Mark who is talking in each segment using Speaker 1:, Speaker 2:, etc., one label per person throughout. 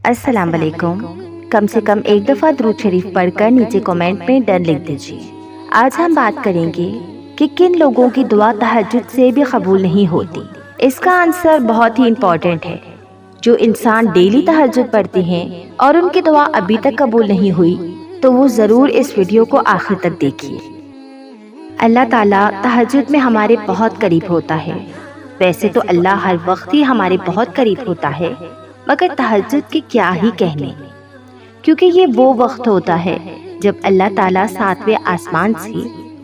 Speaker 1: السلام علیکم۔ کم سے کم ایک دفعہ درود شریف پڑھ کر نیچے کمنٹ میں ڈن لکھ دیجیے۔ آج ہم بات کریں گے کہ کن لوگوں کی دعا تہجد سے بھی قبول نہیں ہوتی۔ اس کا آنسر بہت ہی امپورٹنٹ ہے۔ جو انسان ڈیلی تہجد پڑھتے ہیں اور ان کی دعا ابھی تک قبول نہیں ہوئی تو وہ ضرور اس ویڈیو کو آخر تک دیکھیے۔ اللہ تعالیٰ تہجد میں ہمارے بہت قریب ہوتا ہے۔ ویسے تو اللہ ہر وقت ہی ہمارے بہت قریب ہوتا ہے، مگر تہجد کے کیا ہی کہنے، کیونکہ یہ وہ وقت ہوتا ہے جب اللہ تعالیٰ 7ویں آسمان سے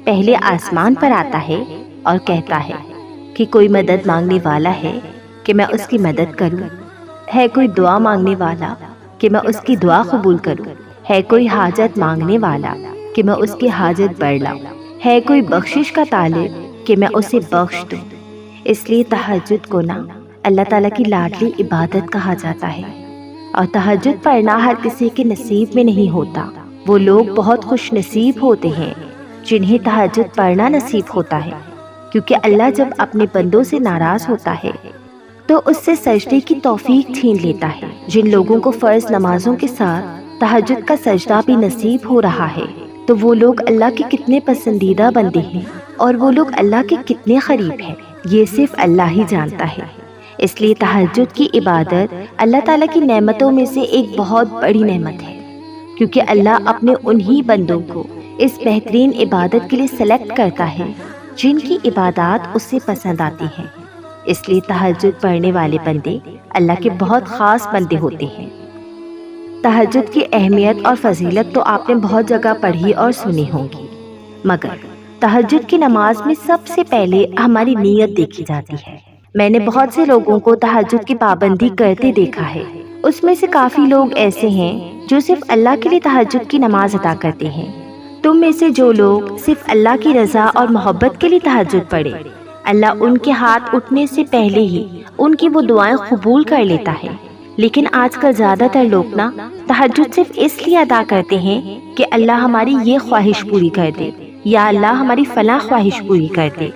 Speaker 1: پہلے آسمان پر آتا ہے اور کہتا ہے کہ کوئی مدد مانگنے والا ہے کہ میں اس کی مدد کروں، ہے کوئی دعا مانگنے والا کہ میں اس کی دعا قبول کروں، ہے کوئی حاجت مانگنے والا کہ میں اس کی حاجت بڑھ لاؤں، ہے کوئی بخشش کا طالب کہ میں اسے بخش دوں۔ اس لیے تہجد کو نا اللہ تعالیٰ کی لاڈلی عبادت کہا جاتا ہے، اور تہجد پڑھنا ہر کسی کے نصیب میں نہیں ہوتا۔ وہ لوگ بہت خوش نصیب ہوتے ہیں جنہیں تہجد پڑھنا نصیب ہوتا ہے، کیونکہ اللہ جب اپنے بندوں سے ناراض ہوتا ہے تو اس سے سجدے کی توفیق چھین لیتا ہے۔ جن لوگوں کو فرض نمازوں کے ساتھ تہجد کا سجدہ بھی نصیب ہو رہا ہے تو وہ لوگ اللہ کے کتنے پسندیدہ بندے ہیں اور وہ لوگ اللہ کے کتنے قریب ہیں، یہ صرف اللہ ہی جانتا ہے۔ اس لیے تہجد کی عبادت اللہ تعالیٰ کی نعمتوں میں سے ایک بہت بڑی نعمت ہے، کیونکہ اللہ اپنے انہی بندوں کو اس بہترین عبادت کے لیے سلیکٹ کرتا ہے جن کی عبادات اس سے پسند آتی ہیں۔ اس لیے تہجد پڑھنے والے بندے اللہ کے بہت خاص بندے ہوتے ہیں۔ تہجد کی اہمیت اور فضیلت تو آپ نے بہت جگہ پڑھی اور سنی ہوگی، مگر تہجد کی نماز میں سب سے پہلے ہماری نیت دیکھی جاتی ہے۔ میں نے بہت سے لوگوں کو تہجد کی پابندی کرتے دیکھا ہے۔ اس میں سے کافی لوگ ایسے ہیں جو صرف اللہ کے لیے تہجد کی نماز ادا کرتے ہیں۔ تم میں سے جو لوگ صرف اللہ کی رضا اور محبت کے لیے تہجد پڑھے، اللہ ان کے ہاتھ اٹھنے سے پہلے ہی ان کی وہ دعائیں قبول کر لیتا ہے۔ لیکن آج کل زیادہ تر لوگ نا تہجد صرف اس لیے ادا کرتے ہیں کہ اللہ ہماری یہ خواہش پوری کر دے، یا اللہ ہماری فلاں خواہش پوری کر دے،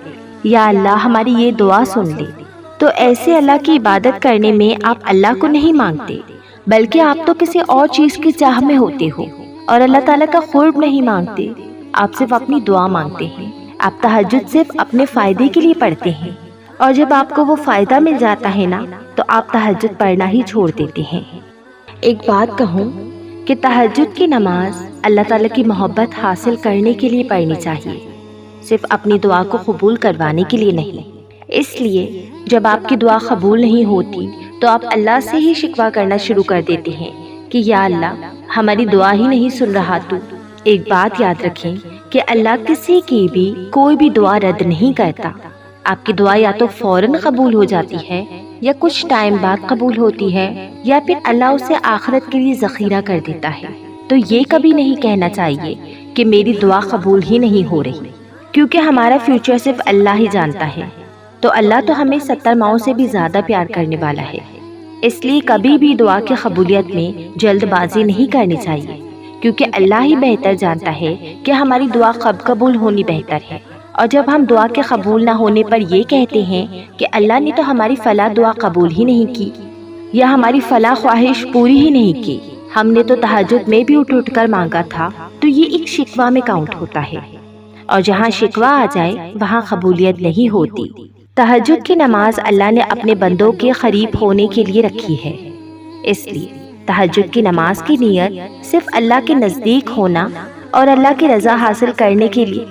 Speaker 1: یا اللہ ہماری یہ دعا سن لے۔ تو ایسے اللہ کی عبادت کرنے میں آپ اللہ کو نہیں مانگتے، بلکہ آپ تو کسی اور چیز کی چاہ میں ہوتے ہو، اور اللہ تعالیٰ کا قرب نہیں مانگتے، آپ صرف اپنی دعا مانگتے ہیں۔ آپ تہجد صرف اپنے فائدے کے لیے پڑھتے ہیں، اور جب آپ کو وہ فائدہ مل جاتا ہے نا تو آپ تہجد پڑھنا ہی چھوڑ دیتے ہیں۔ ایک بات کہوں کہ تہجد کی نماز اللہ تعالیٰ کی محبت حاصل کرنے کے لیے پڑھنی چاہیے، صرف اپنی دعا کو قبول کروانے کے لیے نہیں۔ اس لیے جب آپ کی دعا قبول نہیں ہوتی تو آپ اللہ سے ہی شکوہ کرنا شروع کر دیتے ہیں کہ یا اللہ ہماری دعا ہی نہیں سن رہا تو۔ ایک بات یاد رکھیں کہ اللہ کسی کی بھی کوئی بھی دعا رد نہیں کرتا۔ آپ کی دعا یا تو فوراً قبول ہو جاتی ہے یا کچھ ٹائم بعد قبول ہوتی ہے، یا پھر اللہ اسے آخرت کے لیے ذخیرہ کر دیتا ہے۔ تو یہ کبھی نہیں کہنا چاہیے کہ میری دعا قبول ہی نہیں ہو رہی، کیونکہ ہمارا فیوچر صرف اللہ ہی جانتا ہے۔ تو اللہ تو ہمیں 70 ماؤں سے بھی زیادہ پیار کرنے والا ہے۔ اس لیے کبھی بھی دعا کی قبولیت میں جلد بازی نہیں کرنی چاہیے، کیونکہ اللہ ہی بہتر جانتا ہے کہ ہماری دعا کب قبول ہونی بہتر ہے۔ اور جب ہم دعا کے قبول نہ ہونے پر یہ کہتے ہیں کہ اللہ نے تو ہماری فلاں دعا قبول ہی نہیں کی، یا ہماری فلاں خواہش پوری ہی نہیں کی، ہم نے تو تہجد میں بھی اٹھ اٹھ کر مانگا تھا، تو یہ ایک شکوہ میں کاؤنٹ ہوتا ہے، اور جہاں شکوہ آ جائے وہاں قبولیت نہیں ہوتی۔ تہجد کی نماز اللہ نے اپنے بندوں کے قریب ہونے کے لیے رکھی ہے، اس لیے تہجد کی نماز کی نیت صرف اللہ کے نزدیک ہونا اور اللہ کی رضا حاصل کرنے کے لیے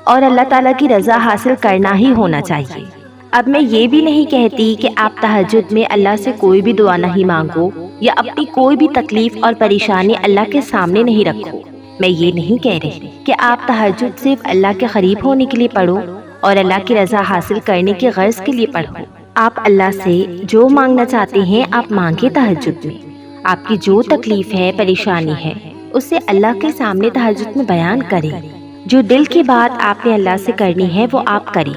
Speaker 1: اور اللہ تعالیٰ کی رضا حاصل کرنا ہی ہونا چاہیے۔ اب میں یہ بھی نہیں کہتی کہ آپ تہجد میں اللہ سے کوئی بھی دعا نہیں مانگو یا اپنی کوئی بھی تکلیف اور پریشانی اللہ کے سامنے نہیں رکھو۔ میں یہ نہیں کہہ رہی کہ آپ تہجد صرف اللہ کے قریب ہونے کے لیے پڑھو اور اللہ کی رضا حاصل کرنے کے غرض کے لیے پڑھو۔ آپ اللہ سے جو مانگنا چاہتے ہیں آپ مانگے تہجد میں۔ آپ کی جو تکلیف ہے، پریشانی ہے، اسے اللہ کے سامنے تہجد میں بیان کریں۔ جو دل کی بات آپ نے اللہ سے کرنی ہے وہ آپ کریں،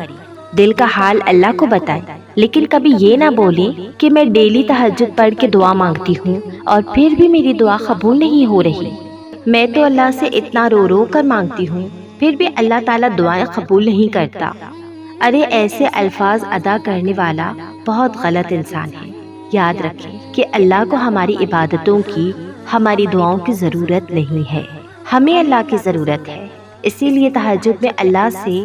Speaker 1: دل کا حال اللہ کو بتائیں، لیکن کبھی یہ نہ بولیں کہ میں ڈیلی تہجد پڑھ کے دعا مانگتی ہوں اور پھر بھی میری دعا قبول نہیں ہو رہی، میں تو اللہ سے اتنا رو رو کر مانگتی ہوں پھر بھی اللہ تعالیٰ دعائیں قبول نہیں کرتا۔ ارے ایسے الفاظ ادا کرنے والا بہت غلط انسان ہے۔ یاد رکھیں کہ اللہ کو ہماری عبادتوں کی، ہماری دعاؤں کی ضرورت نہیں ہے، ہمیں اللہ کی ضرورت ہے۔ اسی لیے تہجد میں اللہ سے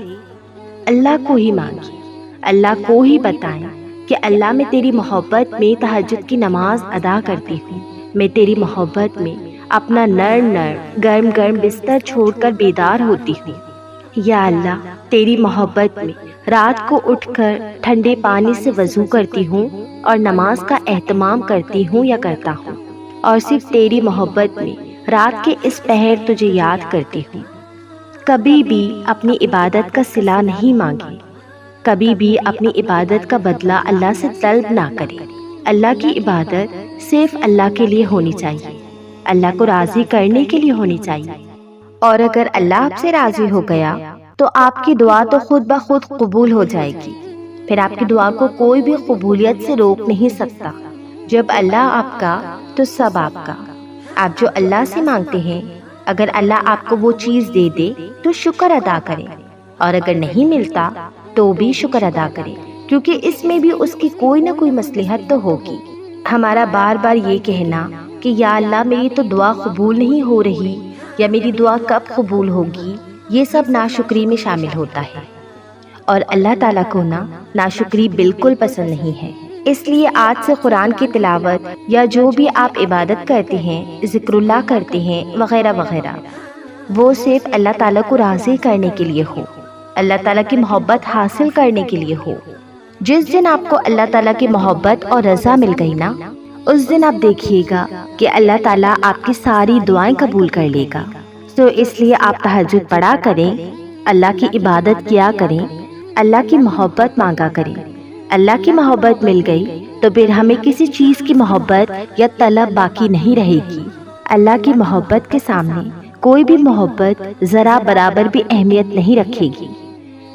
Speaker 1: اللہ کو ہی مانگیں، اللہ کو ہی بتائیں کہ اللہ میں تیری محبت میں تہجد کی نماز ادا کرتی ہوں، میں تیری محبت میں اپنا نرم گرم بستر چھوڑ کر بیدار ہوتی ہوں۔ یا اللہ، تیری محبت میں رات کو اٹھ کر ٹھنڈے پانی سے وضو کرتی ہوں اور نماز کا اہتمام کرتی ہوں یا کرتا ہوں، اور صرف تیری محبت میں رات کے اس پہر تجھے یاد کرتی ہوں۔ کبھی بھی اپنی عبادت کا صلہ نہیں مانگے، کبھی بھی اپنی عبادت کا بدلہ اللہ سے طلب نہ کرے۔ اللہ کی عبادت صرف اللہ کے لیے ہونی چاہیے، اللہ کو راضی کرنے کے لیے ہونی چاہیے، اور اگر اللہ آپ سے راضی ہو گیا تو آپ کی دعا تو خود بخود قبول ہو جائے گی، پھر آپ کی دعا کو کوئی بھی قبولیت سے روک نہیں سکتا۔ جب اللہ آپ کا تو سب آپ کا۔ آپ جو اللہ سے مانگتے ہیں، اگر اللہ آپ کو وہ چیز دے دے تو شکر ادا کریں، اور اگر نہیں ملتا تو بھی شکر ادا کریں، کیونکہ اس میں بھی اس کی کوئی نہ کوئی مصلحت تو ہوگی۔ ہمارا بار بار یہ کہنا کہ یا اللہ میری تو دعا قبول نہیں ہو رہی، یا میری دعا کب قبول ہوگی، یہ سب ناشکری میں شامل ہوتا ہے، اور اللہ تعالیٰ کو ناشکری بالکل پسند نہیں ہے۔ اس لیے آج سے قرآن کی تلاوت یا جو بھی آپ عبادت کرتے ہیں، ذکر اللہ کرتے ہیں وغیرہ وغیرہ، وہ صرف اللہ تعالیٰ کو راضی کرنے کے لیے ہو، اللہ تعالیٰ کی محبت حاصل کرنے کے لیے ہو۔ جس دن آپ کو اللہ تعالیٰ کی محبت اور رضا مل گئی نا، اس دن آپ دیکھیے گا کہ اللہ تعالیٰ آپ کی ساری دعائیں قبول کر لے گا۔ تو اس لیے آپ تہجد پڑھا کریں، اللہ کی عبادت کیا کریں، اللہ کی محبت مانگا کریں۔ اللہ کی محبت مل گئی تو پھر ہمیں کسی چیز کی محبت یا طلب باقی نہیں رہے گی۔ اللہ کی محبت کے سامنے کوئی بھی محبت ذرا برابر بھی اہمیت نہیں رکھے گی۔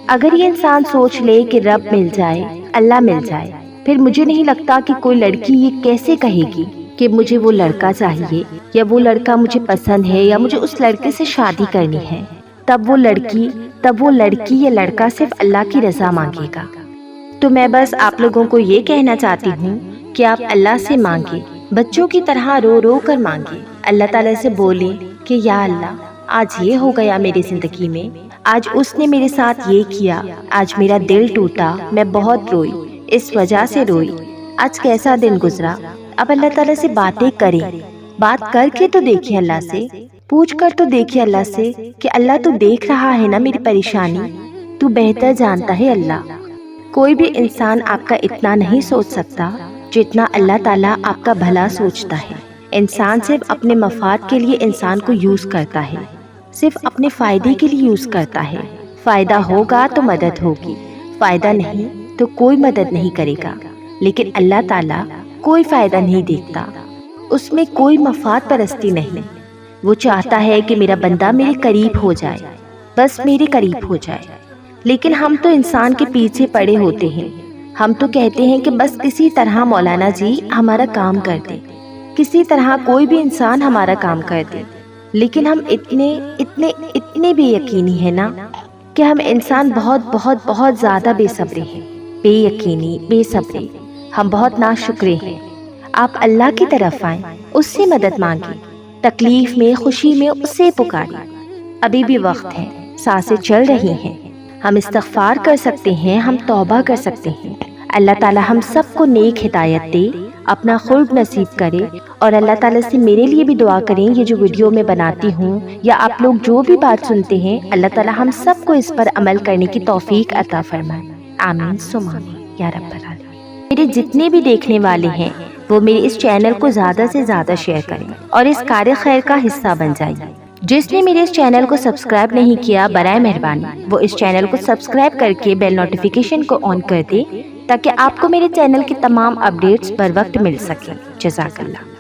Speaker 1: اگر یہ انسان سوچ لے کہ رب مل جائے، اللہ مل جائے، پھر مجھے نہیں لگتا کہ کوئی لڑکی یہ کیسے کہے گی کہ مجھے وہ لڑکا چاہیے، یا وہ لڑکا مجھے پسند ہے، یا مجھے اس لڑکے سے شادی کرنی ہے۔ تب وہ لڑکی یا لڑکا صرف اللہ کی رضا مانگے گا۔ تو میں بس آپ لوگوں کو یہ کہنا چاہتی ہوں کہ آپ اللہ سے مانگیں، بچوں کی طرح رو رو کر مانگیں، اللہ تعالیٰ سے بولیں کہ یا اللہ، آج یہ ہو گیا میری زندگی میں، آج اس نے میرے ساتھ یہ کیا، آج میرا دل ٹوٹا، میں بہت روئی، اس وجہ سے روئی، آج کیسا دن گزرا۔ اب اللہ تعالیٰ سے باتیں کریں، بات کر کے تو دیکھیں، اللہ سے پوچھ کر تو دیکھیں اللہ سے کہ اللہ تو دیکھ رہا ہے نا میری پریشانی، تو بہتر جانتا ہے۔ اللہ، کوئی بھی انسان آپ کا اتنا نہیں سوچ سکتا جتنا اللہ تعالیٰ آپ کا بھلا سوچتا ہے۔ انسان صرف اپنے مفاد کے لیے انسان کو یوز کرتا ہے، صرف اپنے فائدے کے لیے یوز کرتا ہے۔ فائدہ ہوگا تو مدد ہوگی، فائدہ نہیں تو کوئی مدد نہیں کرے گا۔ لیکن اللہ تعالیٰ کوئی فائدہ نہیں دیکھتا، اس میں کوئی مفاد پرستی نہیں۔ وہ چاہتا ہے کہ میرا بندہ میرے قریب ہو جائے، بس میرے قریب ہو جائے۔ لیکن ہم تو انسان کے پیچھے پڑے ہوتے ہیں، ہم تو کہتے ہیں کہ بس کسی طرح مولانا جی ہمارا کام کر دے، کسی طرح کوئی بھی انسان ہمارا کام کر دے۔ لیکن ہم اتنے بے یقینی ہیں نا کہ ہم انسان بہت بہت بہت زیادہ بے صبرے ہیں، بے یقینی، بے صبرے، ہم بہت ناشکرے ہیں۔ آپ اللہ کی طرف آئیں، اس سے مدد مانگیں، تکلیف میں، خوشی میں اس سے پکاریں۔ ابھی بھی وقت ہے، سانسیں چل رہی ہیں، ہم استغفار کر سکتے ہیں، ہم توبہ کر سکتے ہیں۔ اللہ تعالیٰ ہم سب کو نیک ہدایت دے، اپنا خلق نصیب کرے، اور اللہ تعالیٰ سے میرے لیے بھی دعا کریں، یہ جو ویڈیو میں بناتی ہوں یا آپ لوگ جو بھی بات سنتے ہیں، اللہ تعالیٰ ہم سب کو اس پر عمل کرنے کی توفیق عطا فرمائے۔ آمین ثم آمین یا رب العالمین۔ میرے جتنے بھی دیکھنے والے ہیں وہ میرے اس چینل کو زیادہ سے زیادہ شیئر کریں اور اس کار خیر کا حصہ بن جائیں۔ جس نے میرے اس چینل کو سبسکرائب نہیں کیا، برائے مہربانی وہ اس چینل کو سبسکرائب کر کے بیل نوٹیفیکیشن کو آن کر دے، تاکہ آپ کو میرے چینل کی تمام اپڈیٹس بر وقت مل سکیں۔ جزاک اللہ۔